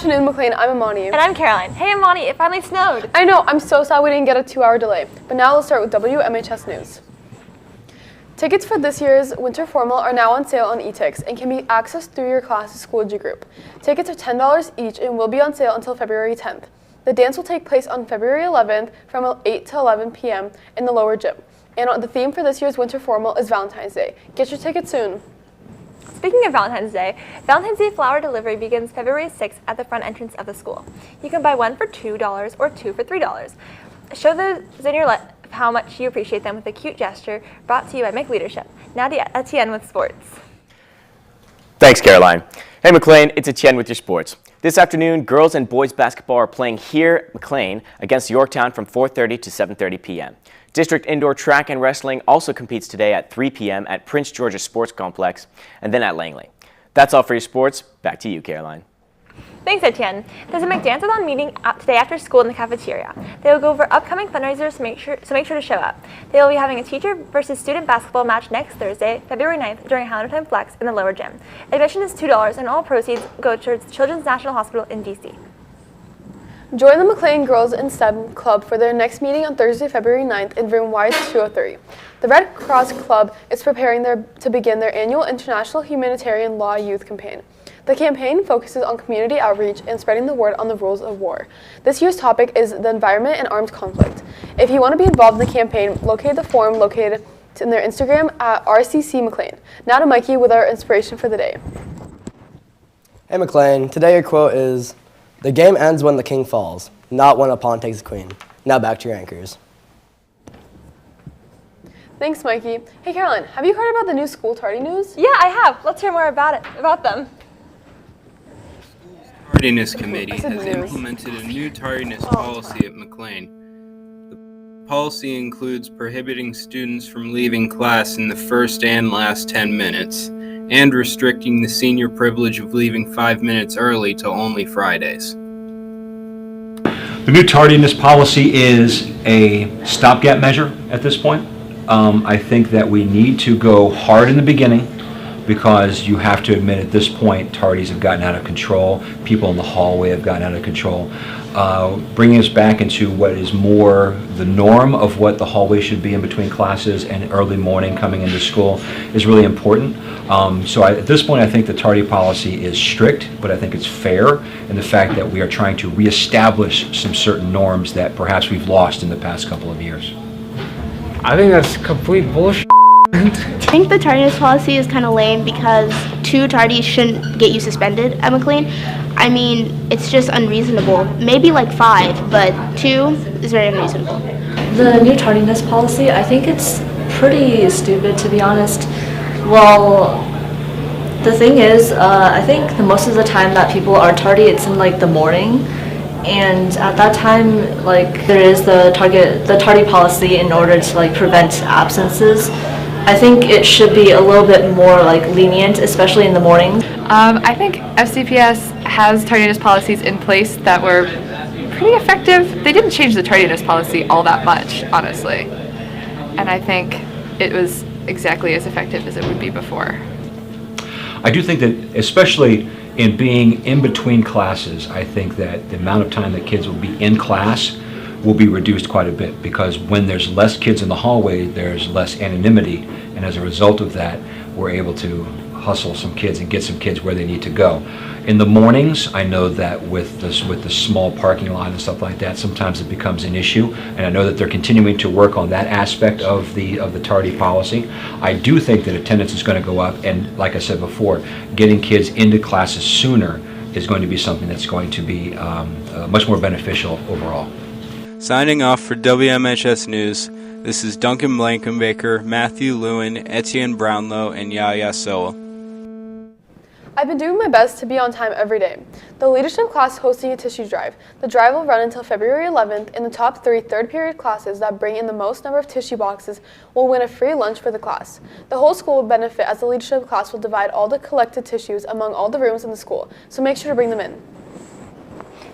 afternoon, McLean. I'm Amani. And I'm Caroline. Hey, Amani, it finally snowed. I know, I'm so sad we didn't get a 2-hour delay. But now let's start with WMHS News. Tickets for this year's Winter Formal are now on sale on eTix and can be accessed through your class's Schoology group. Tickets are $10 each and will be on sale until February 10th. The dance will take place on February 11th from 8 to 11 p.m. in the lower gym. And the theme for this year's Winter Formal is Valentine's Day. Get your tickets soon. Speaking of Valentine's Day flower delivery begins February 6th at the front entrance of the school. You can buy one for $2 or two for $3. Show those in your life how much you appreciate them with a cute gesture brought to you by McLean. Now to Etienne with sports. Thanks, Caroline. Hey, McLean, it's Etienne with your sports. This afternoon, girls and boys basketball are playing here at McLean against Yorktown from 4:30 to 7:30 p.m. District indoor track and wrestling also competes today at 3 p.m. at Prince George's Sports Complex and then at Langley. That's all for your sports. Back to you, Caroline. Thanks, Etienne. There's a McDance-a-thon meeting today after school in the cafeteria. They will go over upcoming fundraisers, so make sure to show up. They will be having a teacher versus student basketball match next Thursday, February 9th, during Halloween Time Flex in the lower gym. Admission is $2 and all proceeds go towards Children's National Hospital in D.C. Join the McLean Girls in STEM Club for their next meeting on Thursday, February 9th in room Y203. The Red Cross Club is preparing to begin their annual International Humanitarian Law Youth Campaign. The campaign focuses on community outreach and spreading the word on the rules of war. This year's topic is the environment and armed conflict. If you want to be involved in the campaign, locate the forum located in their Instagram at RCC McLean. Now to Mikey with our inspiration for the day. Hey McLean, today your quote is, "The game ends when the king falls, not when a pawn takes the queen." Now back to your anchors. Thanks, Mikey. Hey Caroline, have you heard about the new school tardy news? Yeah, I have. Let's hear more about them. Tardiness Committee has implemented a new tardiness policy at McLean. The policy includes prohibiting students from leaving class in the first and last 10 minutes, and restricting the senior privilege of leaving 5 minutes early to only Fridays. The new tardiness policy is a stopgap measure at this point. I think that we need to go hard in the beginning, because you have to admit at this point tardies have gotten out of control. People in the hallway have gotten out of control. Bringing us back into what is more the norm of what the hallway should be in between classes and early morning coming into school is really important. At this point I think the tardy policy is strict, but I think it's fair in the fact that we are trying to reestablish some certain norms that perhaps we've lost in the past couple of years. I think that's complete bullshit. I think the tardiness policy is kind of lame because 2 tardies shouldn't get you suspended at McLean. I mean, it's just unreasonable. Maybe like 5, but 2 is very unreasonable. The new tardiness policy, I think it's pretty stupid, to be honest. Well, the thing is, I think most of the time that people are tardy, it's in like the morning. And at that time, like there is the tardy policy in order to like prevent absences. I think it should be a little bit more like lenient, especially in the morning. I think FCPS has tardiness policies in place that were pretty effective. They didn't change the tardiness policy all that much, honestly. And I think it was exactly as effective as it would be before. I do think that, especially in being in between classes, I think that the amount of time that kids will be in class will be reduced quite a bit, because when there's less kids in the hallway, there's less anonymity, and as a result of that, we're able to hustle some kids and get some kids where they need to go. In the mornings, I know that with the small parking lot and stuff like that, sometimes it becomes an issue, and I know that they're continuing to work on that aspect of the tardy policy. I do think that attendance is going to go up, and like I said before, getting kids into classes sooner is going to be something that's going to be much more beneficial overall. Signing off for WMHS News, this is Duncan Blankenbaker, Matthew Lewin, Etienne Brownlow, and Yahya Soa. I've been doing my best to be on time every day. The leadership class hosting a tissue drive. The drive will run until February 11th, and the top 3 third-period classes that bring in the most number of tissue boxes will win a free lunch for the class. The whole school will benefit, as the leadership class will divide all the collected tissues among all the rooms in the school, so make sure to bring them in.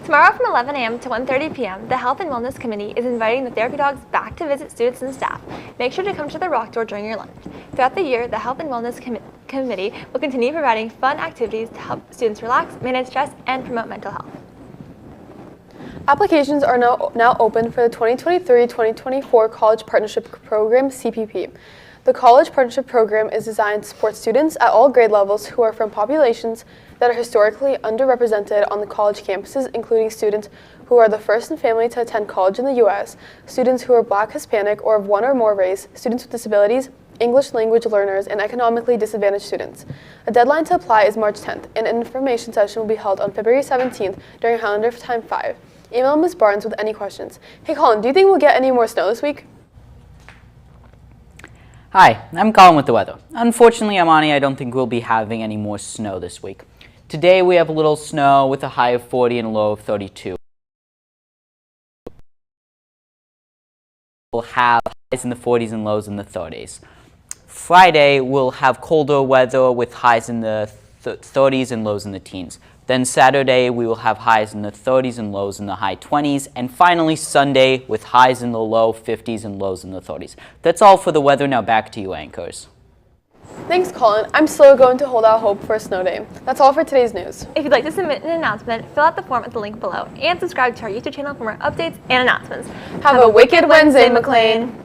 Tomorrow from 11 a.m. to 1:30 p.m., the Health and Wellness Committee is inviting the therapy dogs back to visit students and staff. Make sure to come to the rock door during your lunch. Throughout the year, the Health and Wellness Committee will continue providing fun activities to help students relax, manage stress, and promote mental health. Applications are now open for the 2023-2024 College Partnership Program, CPP. The College Partnership Program is designed to support students at all grade levels who are from populations that are historically underrepresented on the college campuses, including students who are the first in family to attend college in the U.S., students who are Black, Hispanic, or of one or more race, students with disabilities, English language learners, and economically disadvantaged students. A deadline to apply is March 10th, and an information session will be held on February 17th during Highlander Time 5. Email Ms. Barnes with any questions. Hey Colin, do you think we'll get any more snow this week? Hi, I'm Colin with the weather. Unfortunately, Amani, I don't think we'll be having any more snow this week. Today we have a little snow with a high of 40 and a low of 32. We'll have highs in the 40s and lows in the 30s. Friday, we'll have colder weather with highs in the 30s and lows in the teens. Then Saturday, we will have highs in the 30s and lows in the high 20s. And finally, Sunday, with highs in the low 50s and lows in the 30s. That's all for the weather. Now back to you, anchors. Thanks, Colin. I'm still going to hold out hope for a snow day. That's all for today's news. If you'd like to submit an announcement, fill out the form at the link below and subscribe to our YouTube channel for more updates and announcements. Have a wicked Wednesday, McLean.